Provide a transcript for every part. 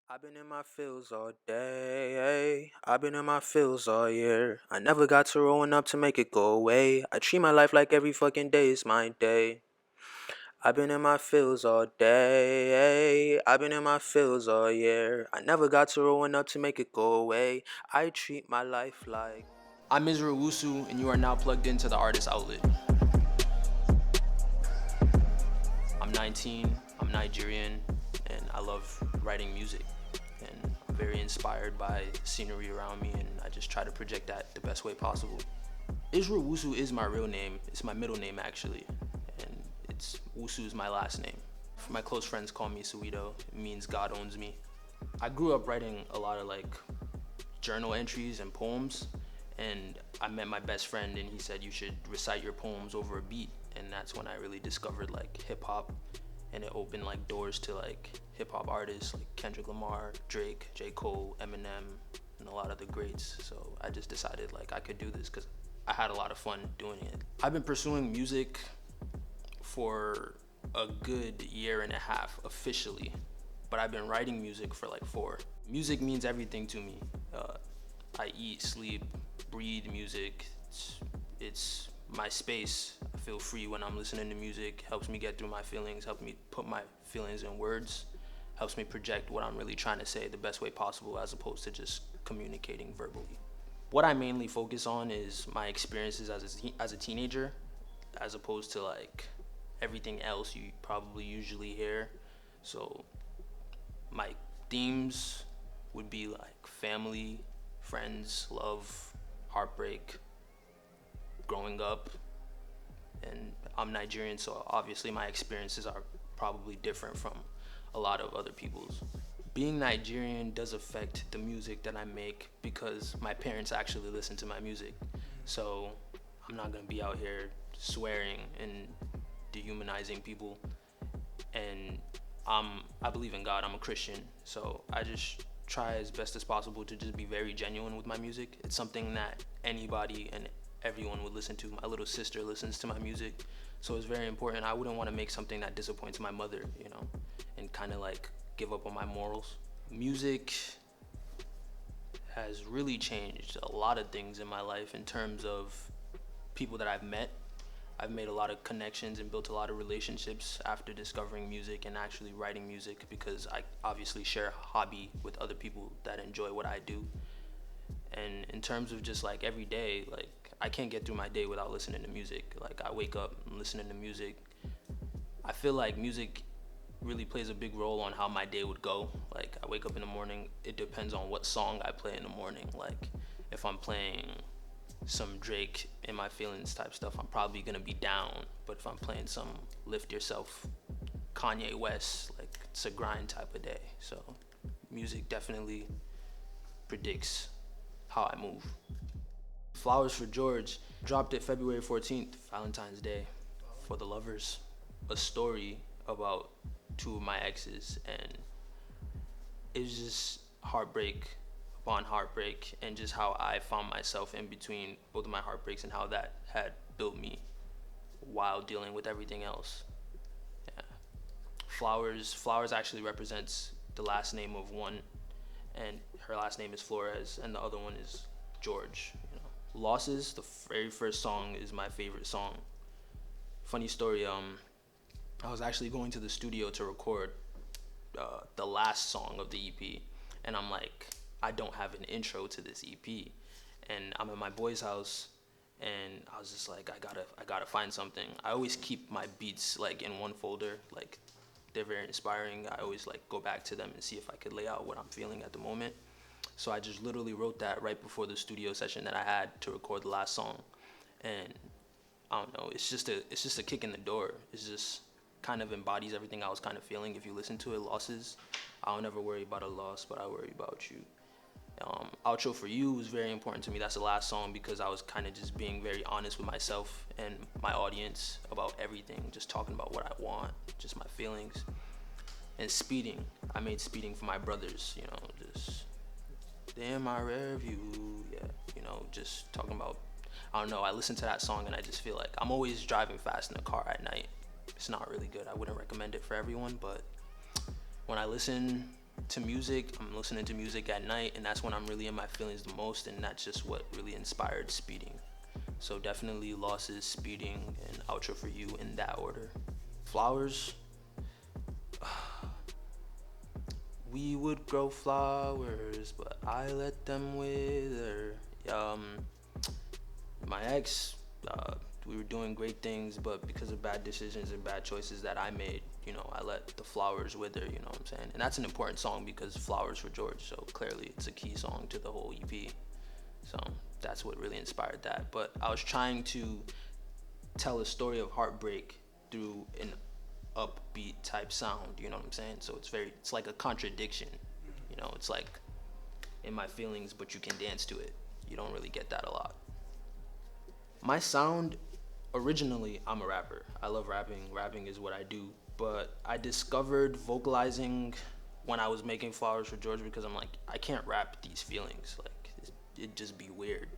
I've been in my fields all day. I've been in my fields all year. I never got to rolling up to make it go away. I treat my life like every fucking day is my day. I've been in my fields all day. I've been in my fields all year. I never got to rolling up to make it go away. I treat my life like. I'm Israel Wusu, and you are now plugged into the Artist Outlet. I'm 19, I'm Nigerian, and I love writing music. And I'm very inspired by scenery around me, and I just try to project that the best way possible. Israel Wusu is my real name. It's my middle name, actually. And Wusu is my last name. My close friends call me Suido. It means God owns me. I grew up writing a lot of journal entries and poems, and I met my best friend and he said you should recite your poems over a beat, and that's when I really discovered hip hop, and it opened doors to hip hop artists like Kendrick Lamar, Drake, J. Cole, Eminem, and a lot of the greats. So I just decided I could do this because I had a lot of fun doing it. I've been pursuing music for a good year and a half officially, but I've been writing music for 4. Music means everything to me. I eat, sleep, breathe music. It's my space. I feel free when I'm listening to music. Helps me get through my feelings, helps me put my feelings in words, helps me project what I'm really trying to say the best way possible as opposed to just communicating verbally. What I mainly focus on is my experiences as a teenager, as opposed to everything else you probably usually hear. So my themes would be family, friends, love, heartbreak, growing up. And I'm Nigerian, so obviously my experiences are probably different from a lot of other people's. Being Nigerian does affect the music that I make because my parents actually listen to my music. So I'm not gonna be out here swearing and dehumanizing people. And I believe in God. I'm a Christian, so I just try as best as possible to just be very genuine with my music. It's something that anybody and everyone would listen to. My little sister listens to my music, so it's very important. I wouldn't want to make something that disappoints my mother, and kind of give up on my morals. Music has really changed a lot of things in my life in terms of people that I've met. I've made a lot of connections and built a lot of relationships after discovering music and actually writing music, because I obviously share a hobby with other people that enjoy what I do. And in terms of just every day, I can't get through my day without listening to music. I wake up and listening to music. I feel like music really plays a big role on how my day would go. I wake up in the morning, it depends on what song I play in the morning. If I'm playing some Drake in my feelings type stuff, I'm probably gonna be down. But if I'm playing some lift yourself, Kanye West, it's a grind type of day. So music definitely predicts how I move. Flowers for George dropped it February 14th, Valentine's Day, for the lovers. A story about 2 of my exes, and it was just heartbreak upon heartbreak, and just how I found myself in between both of my heartbreaks and how that had built me while dealing with everything else. Yeah. Flowers actually represents the last name of one, and her last name is Flores, and the other one is George. Losses, the very first song, is my favorite song. Funny story, I was actually going to the studio to record the last song of the EP, and I'm I don't have an intro to this EP, and I'm at my boy's house, and I was just I gotta find something. I always keep my beats in one folder, they're very inspiring. I always go back to them and see if I could lay out what I'm feeling at the moment. So I just literally wrote that right before the studio session that I had to record the last song, and I don't know, it's just a kick in the door. It's just kind of embodies everything I was kind of feeling. If you listen to it, losses, I don't ever worry about a loss, but I worry about you. Outro for You was very important to me. That's the last song because I was kind of just being very honest with myself and my audience about everything, just talking about what I want, just my feelings. And Speeding, I made Speeding for my brothers, just in my rear view, yeah, just talking about, I don't know, I listen to that song and I just feel I'm always driving fast in the car at night. It's not really good. I wouldn't recommend it for everyone, but when I listen, to music. I'm listening to music at night, and that's when I'm really in my feelings the most, and that's just what really inspired Speeding. So definitely Losses, Speeding, and Outro for You in that order. Flowers. We would grow flowers, but I let them wither. Um, my ex, we were doing great things, but because of bad decisions and bad choices that I made, I let the flowers wither, you know what I'm saying? And that's an important song because Flowers for George, so clearly it's a key song to the whole EP. So that's what really inspired that. But I was trying to tell a story of heartbreak through an upbeat type sound, you know what I'm saying? So it's like a contradiction, it's like in my feelings, but you can dance to it. You don't really get that a lot. My sound, originally, I'm a rapper. I love rapping. Rapping is what I do. But I discovered vocalizing when I was making Flowers for George because I'm like, I can't rap these feelings. Like, it'd just be weird,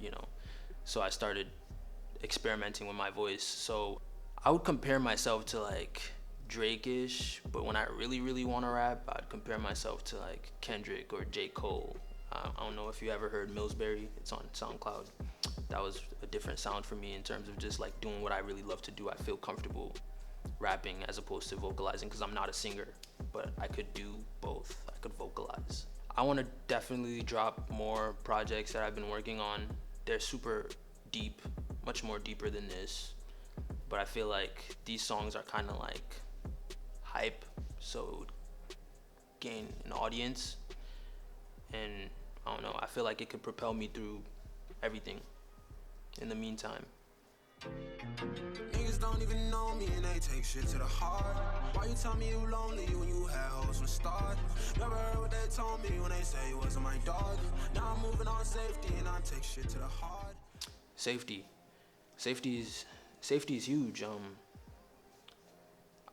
So I started experimenting with my voice. So I would compare myself to like Drake-ish, but when I really, really want to rap, I'd compare myself to like Kendrick or J. Cole. I don't know if you ever heard Millsbury. It's on SoundCloud. That was a different sound for me in terms of just like doing what I really love to do. I feel comfortable rapping as opposed to vocalizing because I'm not a singer, but I could do both. I could vocalize. I want to definitely drop more projects that I've been working on. They're super deep, much more deeper than this, but I feel like these songs are kind of like hype, so it would gain an audience, and I don't know, I feel like it could propel me through everything in the meantime. Niggas don't even know me and they take shit to the heart. Why you tell me you lonely when you had hoes from start? Never heard what they told me when they say you wasn't my dog. Now I'm moving on safety and I take shit to the heart. Safety is huge.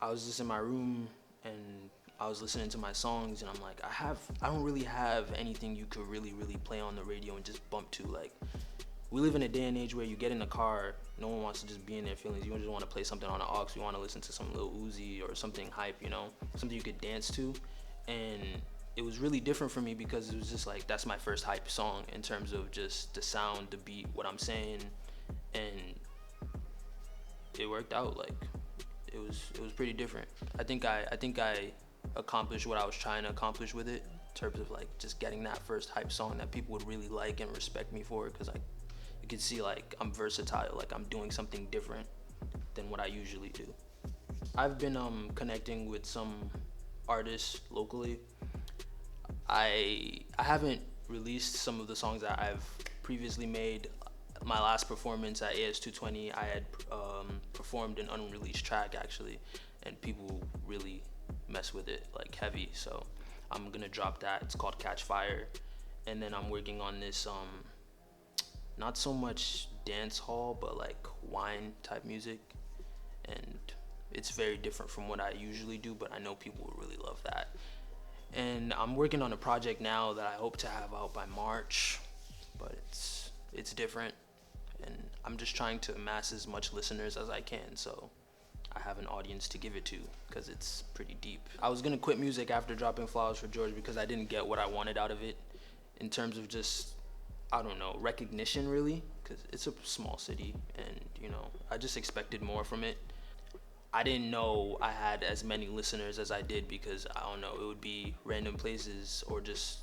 I was just in my room and I was listening to my songs and I'm like, I don't really have anything you could really play on the radio and just bump to. Like, we live in a day and age where you get in a car, no one wants to just be in their feelings. You just want to play something on the aux. You want to listen to some Lil Uzi or something hype, something you could dance to. And it was really different for me because it was just like, that's my first hype song in terms of just the sound, the beat, what I'm saying. And it worked out. Like, it was pretty different. I think I accomplished what I was trying to accomplish with it in terms of like just getting that first hype song that people would really like and respect me for, because you could see like I'm versatile, like I'm doing something different than what I usually do. I've been connecting with some artists locally. I haven't released some of the songs that I've previously made. My last performance at AS220, I had performed an unreleased track actually, and people really mess with it like heavy. So I'm gonna drop that. It's called Catch Fire, and then I'm working on this not so much dance hall, but like wine type music, and it's very different from what I usually do, but I know people will really love that. And I'm working on a project now that I hope to have out by March, but it's different, and I'm just trying to amass as much listeners as I can, so I have an audience to give it to, because it's pretty deep. I was gonna quit music after dropping Flowers for George because I didn't get what I wanted out of it in terms of just, I don't know, recognition really, because it's a small city, and I just expected more from it. I didn't know I had as many listeners as I did because, I don't know, it would be random places or just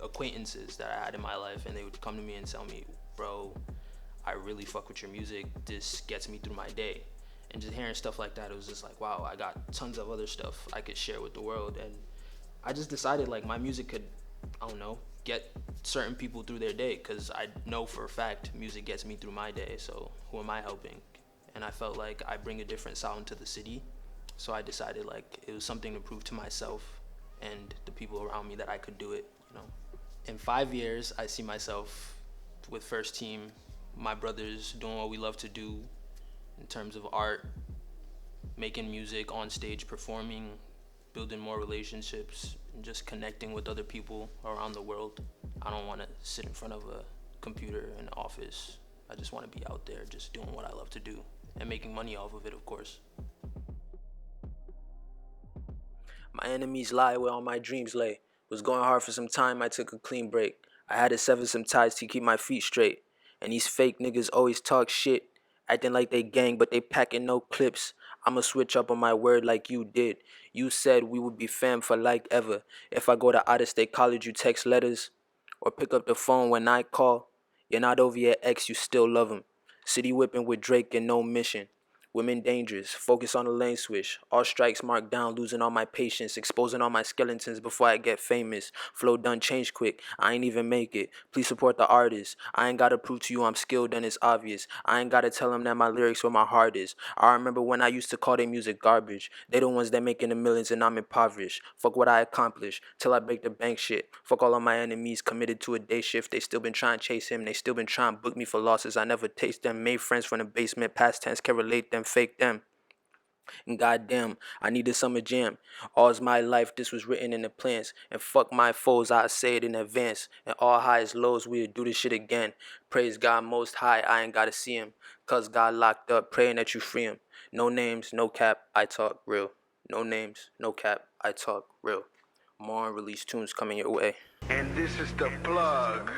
acquaintances that I had in my life, and they would come to me and tell me, bro, I really fuck with your music, this gets me through my day. And just hearing stuff like that, it was just like, wow, I got tons of other stuff I could share with the world. And I just decided like my music could, I don't know, get certain people through their day, because I know for a fact music gets me through my day, so who am I helping? And I felt like I bring a different sound to the city, so I decided like it was something to prove to myself and the people around me that I could do it. In 5 years, I see myself with First Team, my brothers doing what we love to do in terms of art, making music on stage, performing, building more relationships, and just connecting with other people around the world. I don't want to sit in front of a computer in an office. I just want to be out there just doing what I love to do and making money off of it, of course. My enemies lie where all my dreams lay. Was going hard for some time, I took a clean break. I had to sever some ties to keep my feet straight. And these fake niggas always talk shit, acting like they gang, but they packing no clips. I'ma switch up on my word like you did. You said we would be fam for like ever. If I go to out of state college, you text letters or pick up the phone when I call. You're not over your ex, you still love him. City whipping with Drake and no mission. Women dangerous, focus on the lane switch. All strikes marked down, losing all my patience, exposing all my skeletons before I get famous. Flow done, change quick, I ain't even make it. Please support the artist. I ain't gotta prove to you I'm skilled and it's obvious. I ain't gotta tell them that my lyrics where my heart is. I remember when I used to call their music garbage. They the ones that making the millions and I'm impoverished. Fuck what I accomplished, till I break the bank shit. Fuck all of my enemies committed to a day shift. They still been trying to chase him, they still been trying to book me for losses. I never taste them, made friends from the basement, past tense, can relate them, fake them. And goddamn, I needed summer jam. All's my life, this was written in the plans. And fuck my foes, I say it in advance. And all highs, lows, we'll do this shit again. Praise God most high, I ain't gotta see him. Cause God locked up, praying that you free him. No names, no cap, I talk real. No names, no cap, I talk real. More unreleased tunes coming your way. And this is the plug.